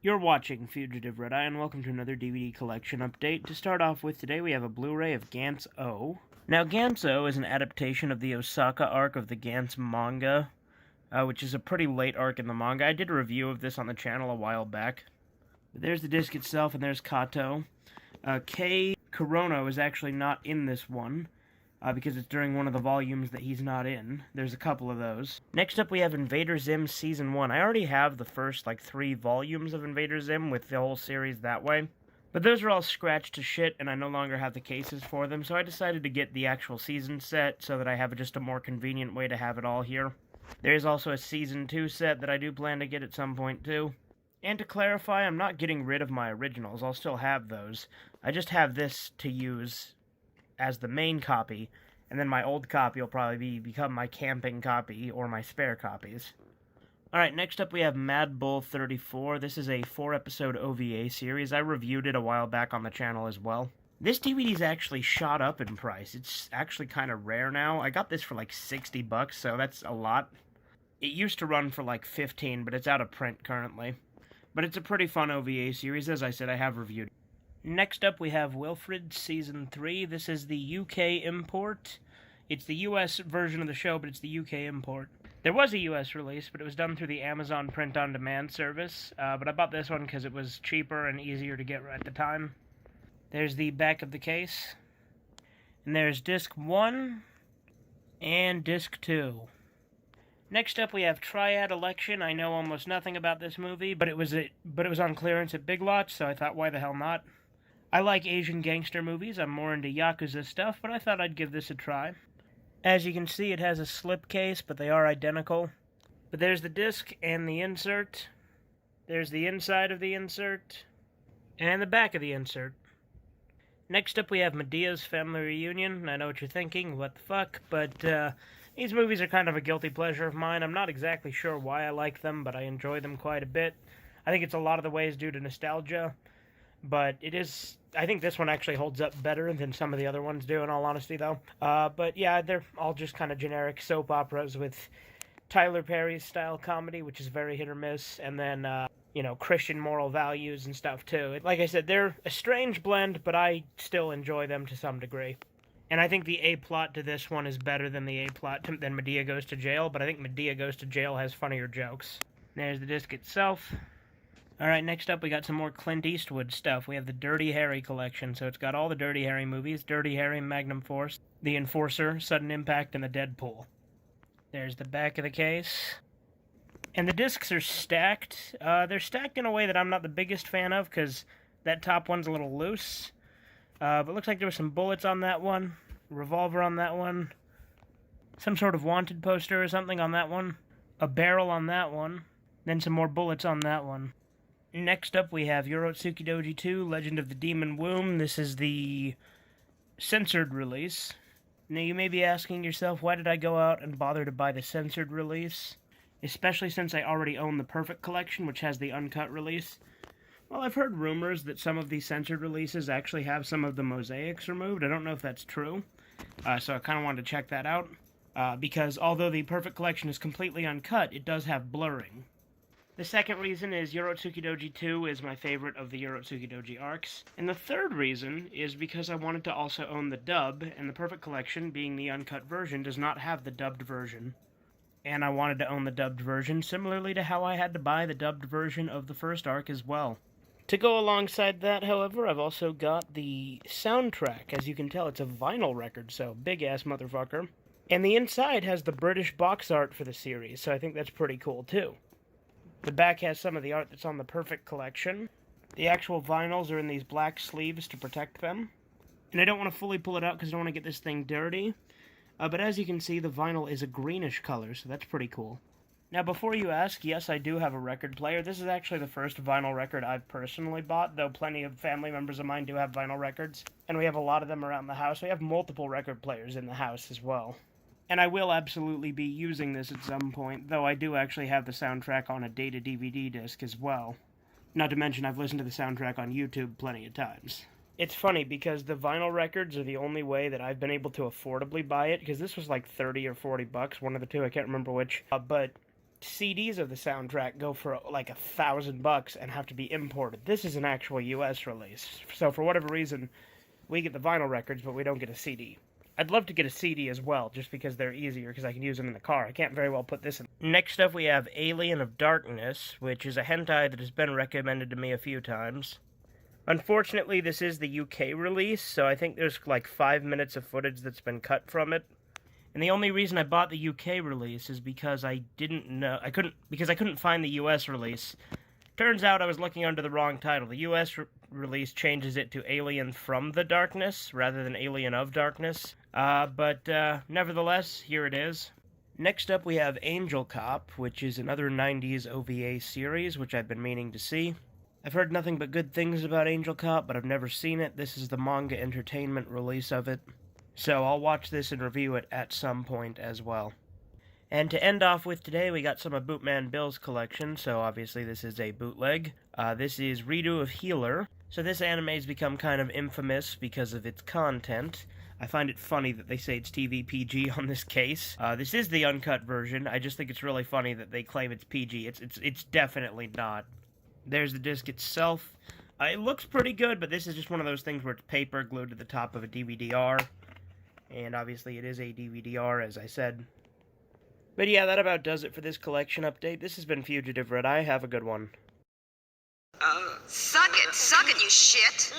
You're watching Fugitive Red Eye, and welcome to another DVD collection update. To start off with today, we have a Blu-ray of Gantz O. Now, Gantz O is an adaptation of the Osaka arc of the Gantz manga, which is a pretty late arc in the manga. I did a review of this on the channel a while back. But there's the disc itself, and there's Kato. Kei Kurono is actually not in this one, because it's during one of the volumes that he's not in. There's a couple of those. Next up, we have Invader Zim Season One. I already have the first, 3 volumes of Invader Zim with the whole series that way. But those are all scratched to shit, and I no longer have the cases for them, so I decided to get the actual season set so that I have just a more convenient way to have it all here. There is also a Season 2 set that I do plan to get at some point, too. And to clarify, I'm not getting rid of my originals. I'll still have those. I just have this to use as the main copy, and then my old copy will probably become my camping copy or my spare copies. Alright, next up we have Mad Bull 34. This is a 4-episode OVA series. I reviewed it a while back on the channel as well. This DVD's actually shot up in price. It's actually kind of rare now. I got this for like $60, so that's a lot. It used to run for like 15, but it's out of print currently. But it's a pretty fun OVA series. As I said, I have reviewed it. Next up, we have Wilfred Season 3. This is the UK import. It's the US version of the show, but it's the UK import. There was a US release, but it was done through the Amazon print-on-demand service. But I bought this one because it was cheaper and easier to get at the time. There's the back of the case. And there's Disc 1 and Disc 2. Next up, we have Triad Election. I know almost nothing about this movie, but it was on clearance at Big Lots, so I thought, why the hell not? I like Asian gangster movies. I'm more into Yakuza stuff, but I thought I'd give this a try. As you can see, it has a slipcase, but they are identical. But there's the disc and the insert. There's the inside of the insert. And the back of the insert. Next up, we have Medea's Family Reunion. I know what you're thinking, what the fuck, but these movies are kind of a guilty pleasure of mine. I'm not exactly sure why I like them, but I enjoy them quite a bit. I think it's a lot of the ways due to nostalgia. But I think this one actually holds up better than some of the other ones do, in all honesty, though. But yeah, they're all just kind of generic soap operas with Tyler Perry's style comedy, which is very hit or miss, and then, Christian moral values and stuff, too. Like I said, they're a strange blend, but I still enjoy them to some degree. And I think the A-plot to this one is better than the A-plot than Medea Goes to Jail, but I think Medea Goes to Jail has funnier jokes. There's the disc itself. Alright, next up we got some more Clint Eastwood stuff. We have the Dirty Harry collection, so it's got all the Dirty Harry movies. Dirty Harry, Magnum Force, The Enforcer, Sudden Impact, and the Deadpool. There's the back of the case. And the discs are stacked. They're stacked in a way that I'm not the biggest fan of, because that top one's a little loose. But it looks like there were some bullets on that one, revolver on that one, some sort of wanted poster or something on that one, a barrel on that one, then some more bullets on that one. Next up, we have Tsuki Doji 2, Legend of the Demon Womb. This is the censored release. Now, you may be asking yourself, why did I go out and bother to buy the censored release? Especially since I already own the Perfect Collection, which has the uncut release. Well, I've heard rumors that some of these censored releases actually have some of the mosaics removed. I don't know if that's true, so I kind of wanted to check that out. Because although the Perfect Collection is completely uncut, it does have blurring. The second reason is Tsuki Doji 2 is my favorite of the Tsuki Doji arcs. And the third reason is because I wanted to also own the dub, and the Perfect Collection, being the uncut version, does not have the dubbed version. And I wanted to own the dubbed version, similarly to how I had to buy the dubbed version of the first arc as well. To go alongside that, however, I've also got the soundtrack. As you can tell, it's a vinyl record, so big-ass motherfucker. And the inside has the British box art for the series, so I think that's pretty cool, too. The back has some of the art that's on the Perfect Collection. The actual vinyls are in these black sleeves to protect them. And I don't want to fully pull it out because I don't want to get this thing dirty. But as you can see, the vinyl is a greenish color, so that's pretty cool. Now, before you ask, yes, I do have a record player. This is actually the first vinyl record I've personally bought, though plenty of family members of mine do have vinyl records. And we have a lot of them around the house. We have multiple record players in the house as well. And I will absolutely be using this at some point, though I do actually have the soundtrack on a data DVD disc as well. Not to mention I've listened to the soundtrack on YouTube plenty of times. It's funny, because the vinyl records are the only way that I've been able to affordably buy it, because this was like 30 or 40 bucks, one of the two, I can't remember which. But CDs of the soundtrack go for like $1,000 and have to be imported. This is an actual US release. So for whatever reason, we get the vinyl records, but we don't get a CD. I'd love to get a CD as well, just because they're easier, because I can use them in the car. I can't very well put this in. Next up, we have Alien of Darkness, which is a hentai that has been recommended to me a few times. Unfortunately, this is the UK release, so I think there's like 5 minutes of footage that's been cut from it. And the only reason I bought the UK release is because I couldn't find the US release. Turns out I was looking under the wrong title. The US release changes it to Alien from the Darkness, rather than Alien of Darkness. But nevertheless, here it is. Next up we have Angel Cop, which is another 90s OVA series, which I've been meaning to see. I've heard nothing but good things about Angel Cop, but I've never seen it. This is the manga entertainment release of it. So I'll watch this and review it at some point as well. And to end off with today, we got some of Bootman Bill's collection, so obviously this is a bootleg. This is Redo of Healer. So this anime has become kind of infamous because of its content. I find it funny that they say it's TV PG on this case. This is the uncut version. I just think it's really funny that they claim it's PG. It's definitely not. There's the disc itself. It looks pretty good, but this is just one of those things where it's paper glued to the top of a DVD-R. And obviously it is a DVD-R, as I said. But yeah, that about does it for this collection update. This has been Fugitive Red Eye. Have a good one. Suck it, you shit!